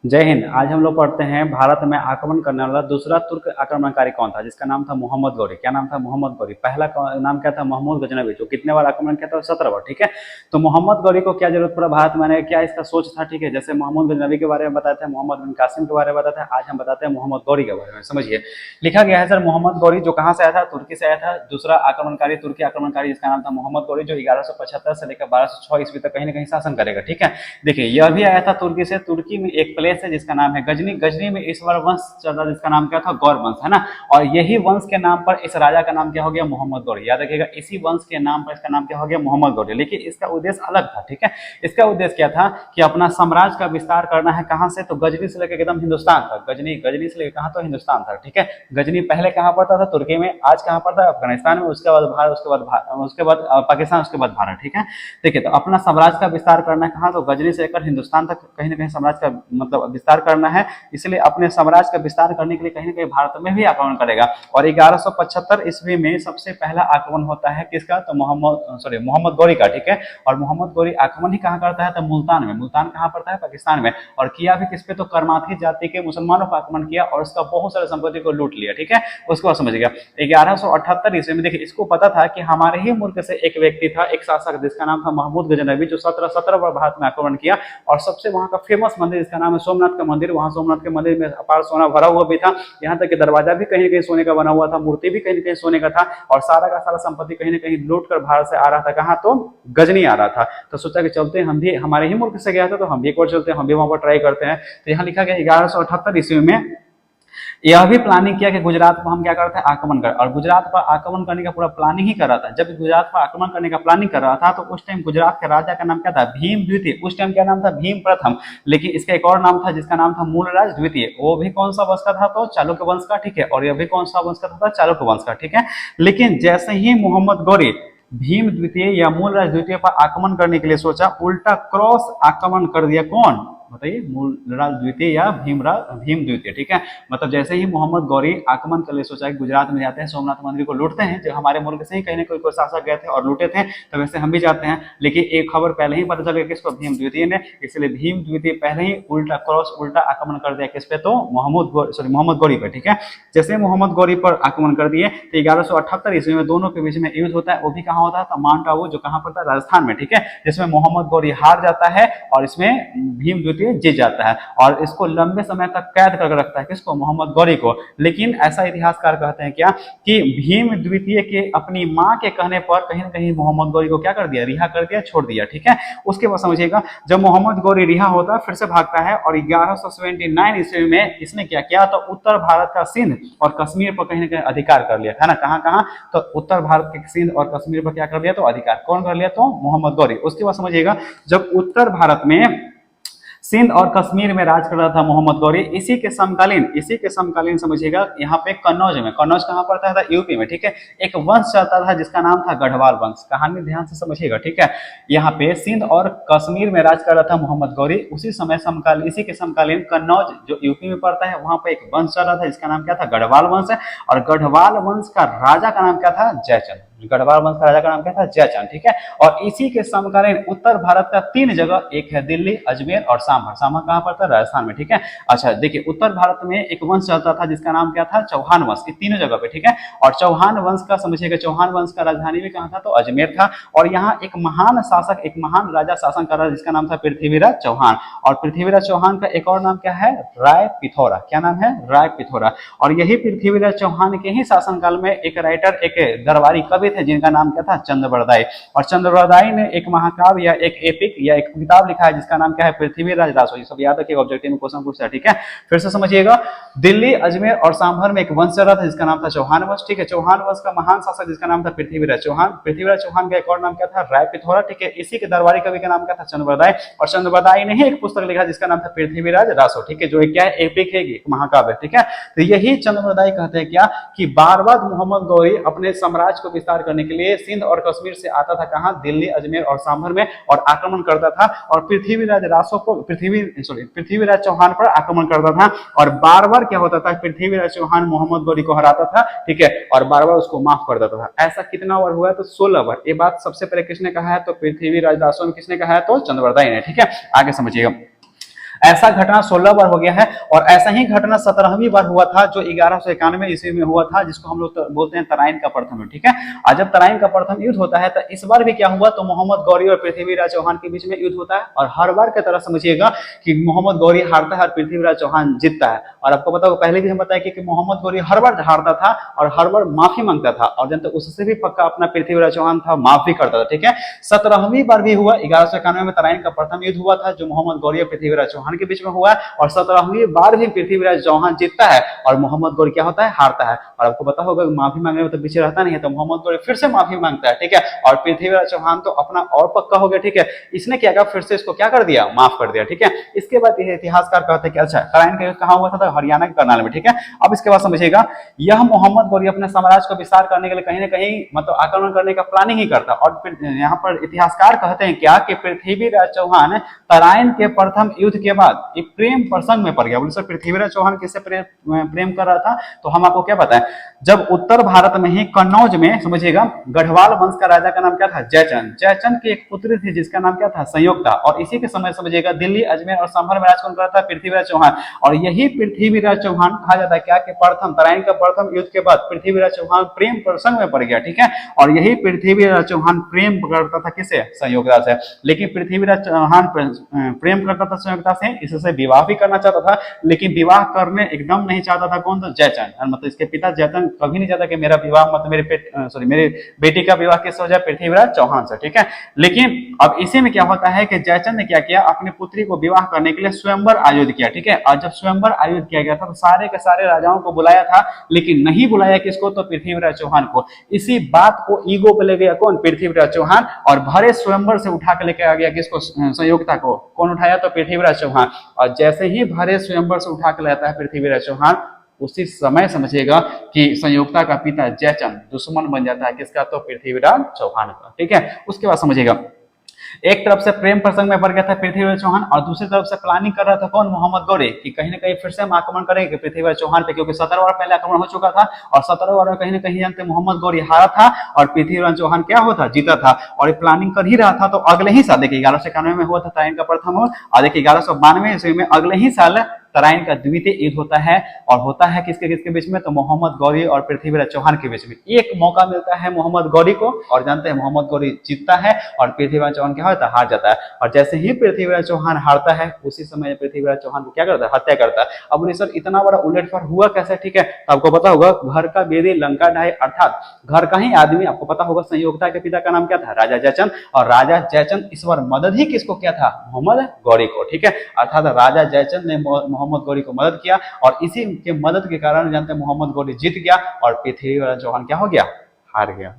जय हिंद। आज हम लोग पढ़ते हैं भारत में आक्रमण करने वाला दूसरा तुर्क आक्रमणकारी कौन था, जिसका नाम था मोहम्मद गौरी। क्या नाम था? मोहम्मद गौरी। पहला नाम क्या था? महमूद गजनवी। जो कितने बार आक्रमण किया था? 17 बार। ठीक है। तो मोहम्मद गौरी को क्या जरूरत पड़ा भारत में आने? क्या इसका सोच था? ठीक है। जैसे महमूद गजनवी के बारे में बताए थे, मोहम्मद बिन कासिम के बारे में बताते हैं, आज हम बताते हैं मोहम्मद गौरी के बारे में। समझिए, लिखा गया है सर मोहम्मद गौरी जो कहाँ से आया था? तुर्की से आया था। दूसरा आक्रमणकारी, तुर्की आक्रमणकारी, जिसका नाम था मोहम्मद गौरी, जो 1175 से लेकर 1206 ईस्वी तक कहीं ना कहीं शासन करेगा। ठीक है। देखिए, यह भी आया था तुर्की से। तुर्की में एक प्लेस है जिसका नाम है गजनी। गजनी में ईश्वर वंश चल रहा, जिसका नाम क्या था? गौर वंश, है ना। और यही वंश के नाम पर इस राजा का नाम क्या हो गया? मोहम्मद गौरी। याद रखिएगा, इसी वंश के नाम पर इसका नाम क्या हो गया? मोहम्मद गौरी। लेकिन इसका उद्देश्य अलग था। ठीक है। इसका उद्देश्य क्या था कि अपना साम्राज्य का विस्तार करना है। कहां से? तो गजनी से लेकर एकदम हिंदुस्तान तक। गजनी, गजनी से लेकर कहां? तो हिंदुस्तान तक। ठीक है। गजनी पहले कहां पड़ता था? तुर्की में। आज कहां पड़ता है? अफगानिस्तान में। उसके बाद भारत, उसके बाद पाकिस्तान, उसके बाद भारत। ठीक है। देखिए, तो अपना साम्राज्य का विस्तार करना है कहां? तो गजनी से लेकर हिंदुस्तान तक कहीं ना कहीं साम्राज्य का मतलब विस्तार करना है। इसलिए अपने साम्राज्य का विस्तार करने के लिए कहीं ना कहीं भारत में भी आक्रमण करेगा। और 1175 ईस्वी में सबसे पहला आक्रमण होता है किसका? तो मोहम्मद गौरी का। ठीक है। और मोहम्मद गौरी आक्रमण ही कहां करता है? तो मुल्तान में। मुल्तान कहां पड़ता है? पाकिस्तान में। और किया भी किस पे? तो करमाथी जाति के मुसलमानों पर आक्रमण किया और उसका बहुत सारे संपत्ति को लूट लिया। ठीक है। उसको बाद समझ गया। 1178 ईस्वी में देखिए, इसको पता था कि हमारे ही मुल्क से एक व्यक्ति था, एक शासक, जिसका नाम था महमूद गजनवी, जो 17 बार भारत में आक्रमण किया। और सबसे वहां का फेमस मंदिर जिसका नाम है सोमनाथ का मंदिर, वहां सोमनाथ के मंदिर में अपार सोना भरा हुआ भी था। यहाँ तक कि दरवाजा भी कहीं ना कहीं सोने का बना हुआ था, मूर्ति भी कहीं ना कहीं सोने का था। और सारा का सारा संपत्ति कहीं ना कहीं लूट कर भारत से आ रहा था। कहाँ? तो गजनी आ रहा था। तो सोचा कि चलते हैं, हम भी हमारे ही मुल्क से गया था तो हम भी एक बार चलते हैं, हम भी वहां पर ट्राई करते हैं। तो यहाँ लिखा गया 1178 ईस्वी में यह भी प्लानिंग किया कि गुजरात पर हम क्या करते हैं? आक्रमण कर। और गुजरात पर आक्रमण करने का पूरा प्लानिंग ही कर रहा था। जब गुजरात पर आक्रमण करने का प्लानिंग कर रहा था तो उस टाइम गुजरात के राजा का नाम क्या था? भीम द्वितीय। उस टाइम क्या नाम था? भीम प्रथम। लेकिन इसका एक और नाम था जिसका नाम था मूलराज द्वितीय। वो भी कौन सा वंश का था? तो चालुक्य वंश का। ठीक है। और यह भी कौन सा वंश का था? चालुक्य वंश का। ठीक है। लेकिन जैसे ही मोहम्मद गौरी भीम द्वितीय या मूलराज द्वितीय पर आक्रमण करने के लिए सोचा, उल्टा क्रॉस आक्रमण कर दिया। कौन? बताइए। मूलराज द्वितीय या भीम द्वितीय। ठीक है। मतलब जैसे ही मोहम्मद गौरी आक्रमण के लिए सोचा कि गुजरात में जाते हैं, सोमनाथ मंदिर को लूटते हैं, जो हमारे मुल्क से ही कहीं ना कोई शासक गए थे और लूटे थे, तो वैसे हम भी जाते हैं। लेकिन एक खबर पहले ही पता चल गया किसको? भीम द्वितीय ने। इसलिए भीम द्वितीय पहले ही उल्टा आक्रमण कर दिया। किस पे? तो मोहम्मद गौरी पर। ठीक है। जैसे मोहम्मद गौरी पर आक्रमण कर दिए तो 1178 ईस्वी में दोनों के बीच में युद्ध होता है। वो भी कहाँ होता है? तो माउंट आबू, जो कहाँ पड़ता है? राजस्थान में। ठीक है। जिसमें मोहम्मद गौरी हार जाता है और इसमें भीम जीत जाता है और इसको लंबे समय तक कैद करके रखता है। किसको? मोहम्मद गौरी को। लेकिन ऐसा इतिहासकार कहते हैं क्या कि भीम द्वितीय के अपनी मां के कहने पर कहीं ना कहीं मोहम्मद गौरी को क्या कर दिया? रिहा कर दिया, छोड़ दिया। ठीक है। उसके बाद समझिएगा, जब मोहम्मद गौरी रिहा होता है, फिर से भागता है और 1179 ईस्वी में इसने क्या किया? तो उत्तर भारत का सिंध और कश्मीर पर कहीं ना कहीं अधिकार कर लिया, है ना। कहां कहां? तो उत्तर भारत के सिंध और कश्मीर पर क्या कर लिया? तो अधिकार। कौन कर लिया? तो मोहम्मद गौरी। उसके बाद समझिएगा, जब उत्तर भारत में सिंध और कश्मीर में राज कर रहा था मोहम्मद गौरी, इसी के समकालीन समझिएगा, यहाँ पे कन्नौज में। कन्नौज कहाँ पड़ता था? यूपी में। ठीक है। एक वंश चलता था जिसका नाम था गढ़वाल वंश। कहानी ध्यान से समझिएगा। ठीक है। यहाँ पे सिंध और कश्मीर में राज कर रहा था मोहम्मद गौरी। इसी के समकालीन कन्नौज जो यूपी में पड़ता है, वहां पर एक वंश चल रहा था जिसका नाम क्या था? गढ़वाल वंश। और गढ़वाल वंश का राजा का नाम क्या था? जयचंद। गढ़वाल वंश का राजा का नाम क्या था? जयचंद। ठीक है। और इसी के समकालीन उत्तर भारत का 3 जगह, एक है दिल्ली, अजमेर और सांभर। सांभर कहां पड़ता है? राजस्थान में। ठीक है। अच्छा, देखिए, उत्तर भारत में एक वंश चलता था जिसका नाम क्या था? चौहान वंश। ये तीनों जगह पे। ठीक है। और चौहान वंश का समझिएगा, चौहान वंश का राजधानी भी कहां था? तो अजमेर था। और यहाँ एक महान शासक, एक महान राजा शासन कर रहा जिसका नाम था पृथ्वीराज चौहान। और पृथ्वीराज चौहान का एक और नाम क्या है? राय पिथौरा। क्या नाम है? राय पिथौरा। और यही पृथ्वीराज चौहान के ही शासनकाल में एक राइटर, एक दरबारी कवि थे जिनका नाम क्या था? चंद्रबरदाई। और चंद्रबरदाई ने एक महाकाव्य या एक एपिक या एक किताब लिखा है जिसका नाम क्या है? पृथ्वीराज रासो। ये सब याद रखिएगा, ऑब्जेक्टिव में क्वेश्चन पूछता है। ठीक है। फिर से समझिएगा, दिल्ली, अजमेर और सांभर में एक वंश चल रहा था जिसका नाम था चौहान वंश। ठीक है। चौहान वंश का महान शासक जिसका नाम था पृथ्वीराज चौहान। पृथ्वीराज चौहान का एक और नाम क्या था? राय पिथौरा। ठीक है। इसी के दरबारी कवि का नाम क्या था? चंद्रबरदाई। और चंद्रबरदाई ने ही एक पुस्तक लिखा जिसका नाम था पृथ्वीराज रासो। ठीक है। जो क्या है? एपिक है, महाकाव्य। ठीक है। तो यही चंद्रबरदाई कहते हैं क्या कि बार बार मोहम्मद गौरी अपने साम्राज्य को विस्तार करने के लिए सिंध और कश्मीर से आता था। कहां? दिल्ली, अजमेर और सांभर में, और आक्रमण करता था और पृथ्वीराज चौहान पर आक्रमण करता था। और बार बार क्या होता था? पृथ्वीराज चौहान मोहम्मद गौरी को हराता था। ठीक है। और बार बार उसको माफ कर देता था। ऐसा कितना बार हुआ? तो 16 बार। ये बात सबसे पहले किसने कहा है? तो पृथ्वीराज रासो में। किसने कहा है? तो चंद्रबरदाई ने। ठीक है। आगे समझिएगा, ऐसा घटना 16 बार हो गया है और ऐसा ही घटना 17वीं बार हुआ था जो 1191 ईस्वी में हुआ था, जिसको हम लोग बोलते हैं तराइन का प्रथम युद्ध। ठीक है, और जब तराइन का प्रथम युद्ध होता है तो इस बार भी क्या हुआ, तो मोहम्मद गौरी और पृथ्वीराज चौहान के बीच में युद्ध होता है और हर बार की तरह समझिएगा कि मोहम्मद गौरी हारता है और पृथ्वीराज चौहान जीतता है। और आपको पता होगा पहले भी हम बताया कि मोहम्मद गौरी हर बार हारता था और हर बार माफी मांगता था और जनता उससे भी पक्का अपना पृथ्वीराज चौहान था, माफी करता था। ठीक है, 17वीं बार भी हुआ, 1191 में तराइन का प्रथम युद्ध हुआ था जो मोहम्मद गौरी और पृथ्वीराज चौहान के बीच में हुआ और 17वीं बार भी पृथ्वीराज चौहान जीतता है और मोहम्मद गौरी क्या होता है, हारता है। और आपको पता होगा माफी मांगने में तो पीछे रहता नहीं है, तो मोहम्मद गौरी फिर से माफी मांगता है। ठीक है, और पृथ्वीराज चौहान तो अपना और पक्का हो गया। ठीक है, इसने क्या कहा, फिर से इसको क्या कर दिया, माफ कर दिया। ठीक है, इसके बाद इतिहासकार कहते हैं कि अच्छा तराइन का युद्ध कहां हुआ था, तो हरियाणा के करनाल में। ठीक है, अब इसके बाद समझिएगा यह मोहम्मद गौरी अपने साम्राज्य को विस्तार करने के लिए कहीं ना कहीं मतलब आक्रमण करने का प्लानिंग ही करता और फिर यहाँ पर इतिहासकार कहते हैं क्या कि पृथ्वीराज चौहान तराइन के प्रथम युद्ध के बाद एक प्रेम प्रसंग में पड़ गया। बोले सर पृथ्वीराज चौहान किससे प्रेम कर रहा था, तो हम आपको क्या बताएं, जब उत्तर भारत में ही कन्नौज में समझिएगा गढ़वाल वंश का राजा का नाम क्या था, जयचंद। जयचंद की एक पुत्री थी जिसका नाम क्या था, संयुक्ता। और इसी के समय समझिएगा दिल्ली, अजमेर और संभल में राज कौन कर रहा था, पृथ्वीराज चौहान। और यही पृथ्वीराज चौहान कहा जाता है क्या कि प्रथम तराइन का प्रथम युद्ध के बाद पृथ्वीराज चौहान प्रेम प्रसंग में पड़ गया। ठीक है, और यही पृथ्वीराज चौहान प्रेम करता था किससे, संयुक्ता से। लेकिन पृथ्वीराज चौहान प्रेम करता था संयुक्ता से, इससे विवाह भी करना चाहता था, लेकिन विवाह करने एकदम नहीं चाहता था कौन, तो जयचंद। मतलब इसके पिता जयचंद कभी नहीं चाहता कि मेरा विवाह मतलब मेरे बेटी का विवाह किससे हो जाए, पृथ्वीराज चौहान से। ठीक है, लेकिन अब इसी में क्या होता है कि जयचंद ने क्या किया, अपनी पुत्री को विवाह करने के लिए स्वयंवर आयोजित किया। ठीक है, और जब स्वयंवर आयोजित किया गया था तो सारे के सारे राजाओं को बुलाया था, लेकिन नहीं बुलाया किसको, तो पृथ्वीराज चौहान को। इसी बात को ईगो पे ले गया कौन, पृथ्वीराज चौहान, और भरे स्वयंवर से उठा के लेके आ गया किसको, संयुक्ता को। कौन उठाया, तो पृथ्वीराज चौहान। और जैसे ही भरे स्वयंवर से उठा के लाता है पृथ्वीराज चौहान, उसी समय समझिएगा कि संयुक्ता का पिता जयचंद दुश्मन बन जाता है किसका, तो पृथ्वीराज चौहान का। ठीक है, उसके बाद समझिएगा एक तरफ से प्रेम प्रसंग में पड़ गया था पृथ्वीराज चौहान और दूसरी तरफ से प्लानिंग कर रहा था कौन, मोहम्मद गौरी, कि कहीं ना कहीं फिर से हम आक्रमण करेंगे पृथ्वीराज चौहान पे, क्योंकि 17 बार पहले आक्रमण हो चुका था और 17 बार में कहीं ना कहीं जानते मोहम्मद गौरी हारा था और पृथ्वीराज चौहान क्या होता, जीता था। और प्लानिंग कर ही रहा था, तो अगले ही साल देखिए 1191 में हुआ था तराइन का प्रथम युद्ध, और देखिए 1192 ईस्वी में अगले ही साल तराइन का द्वितीय युद्ध होता है। और होता है किसके किसके बीच में, तो मोहम्मद गौरी और पृथ्वीराज चौहान के बीच में। एक मौका मिलता है मोहम्मद गौरी को और जानते हैं मोहम्मद गौरी जीतता है और पृथ्वीराज चौहान क्या होता है, हार जाता है। और जैसे ही पृथ्वीराज चौहान हारता है उसी समय पृथ्वीराज चौहान को क्या करता है, हत्या करता है। अब बोले सर इतना बड़ा उलटफेर हुआ कैसे, ठीक है, तो आपको पता होगा घर का बेदी लंका ढाई, अर्थात घर का ही आदमी, आपको पता होगा संयुक्ता के पिता का नाम क्या था, राजा जयचंद। और राजा जयचंद इस बार मदद ही किसको किया था, मोहम्मद गौरी को। ठीक है, अर्थात राजा जयचंद ने मोहम्मद गौरी को मदद किया और इसी के मदद के कारण जानते हैं मोहम्मद गौरी जीत गया और पृथ्वीराज चौहान क्या हो गया, हार गया।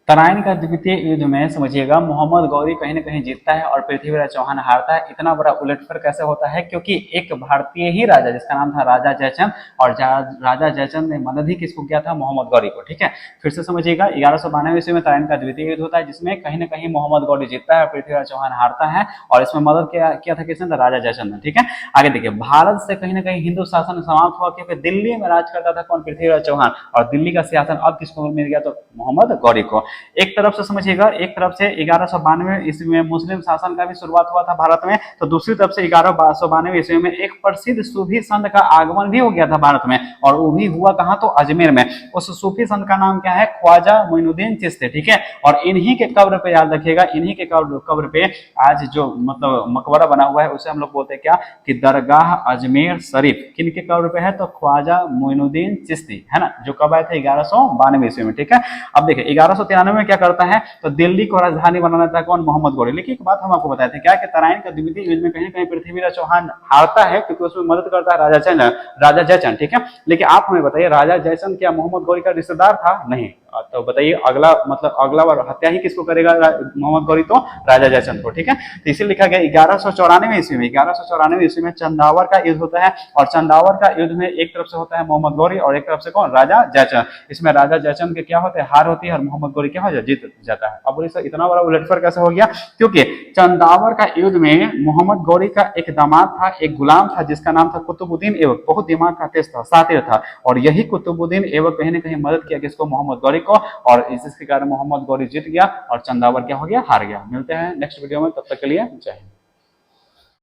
तराइन का द्वितीय युद्ध में समझिएगा मोहम्मद गौरी कहीं ना कहीं जीतता है और पृथ्वीराज चौहान हारता है। इतना बड़ा उलटफेर कैसे होता है, क्योंकि एक भारतीय ही राजा जिसका नाम था राजा जयचंद, और राजा जयचंद ने मदद ही किसको किया था, मोहम्मद गौरी को। ठीक है, फिर से समझिएगा 1192 ईस्वी में तराइन का द्वितीय युद्ध होता है जिसमें कहीं ना कहीं मोहम्मद गौरी जीतता है और पृथ्वीराज चौहान हारता है, और इसमें मदद किया था किसने, राजा जयचंद ने। ठीक है, आगे देखिए भारत से कहीं ना कहीं हिंदू शासन समाप्त हुआ, क्योंकि दिल्ली में राज करता था कौन, पृथ्वीराज चौहान, और दिल्ली का सिंहासन अब किसको मिल गया, तो मोहम्मद गौरी को। एक तरफ से समझिएगा, एक तरफ से 1192 ईस्वी में मुस्लिम शासन का भी शुरुआत हुआ था भारत में, तो दूसरी तरफ से 1192 ईस्वी में एक प्रसिद्ध सूफी संत का आगमन भी हो गया था भारत में, और वो भी हुआ कहां, तो अजमेर में। उस सूफी संत का नाम क्या है, ख्वाजा मोइनुद्दीन चिश्ती। ठीक है, और इन्हीं के कब्र पे याद रखिएगा, इन्हीं के कब्र पे आज जो मतलब मकबरा बना हुआ है उसे हम लोग बोलते हैं क्या, कि दरगाह अजमेर शरीफ। किनके कब्र पे है, तो ख्वाजा मोइनुद्दीन चिश्ती, है ना, जो कब आए थे 1192 ईस्वी में। ठीक है, अब देखिए 1193 में क्या करता है, तो दिल्ली को राजधानी बनाना था कौन, मोहम्मद गौरी। लेकिन एक बात हम आपको बताए थे क्या, कि तराइन का द्वितीय युद्ध में कहीं कहीं पृथ्वीराज चौहान हारता है, क्योंकि उसमें मदद करता है राजा जयचंद। ठीक है, लेकिन आप हमें बताइए राजा जयचंद क्या मोहम्मद गौरी का रिश्तेदार था, नहीं। तो बताइए अगला बार हत्या ही किसको करेगा मोहम्मद गौरी, तो राजा जयचंद को। ठीक है, तो इसे लिखा गया 1194 ईस्वी में। 1194 ईस्वी में चंदावर का युद्ध होता है, और चंदावर का युद्ध में एक तरफ से होता है मोहम्मद गौरी और एक तरफ से कौन, राजा जयचंद। इसमें राजा जयचंद के क्या होते हैं, हार होती है, और मोहम्मद गौरी क्या हो जाता, जीत जाता है। अब बोलिए सर इतना बड़ा उलटफेर कैसे हो गया, क्योंकि चंदावर का युद्ध में मोहम्मद गौरी का एक दामाद था, एक गुलाम था जिसका नाम था कुतुबुद्दीन ऐबक। बहुत दिमाग का तेज था, शातिर था, और यही कुतुबुद्दीन ऐबक कहीं ना कहीं मदद किया किसको, मोहम्मद गौरी को, और इसके कारण मोहम्मद गौरी जीत गया और चंदावर क्या हो गया, हार गया। मिलते हैं नेक्स्ट वीडियो में, तब तक के लिए जय हिंद।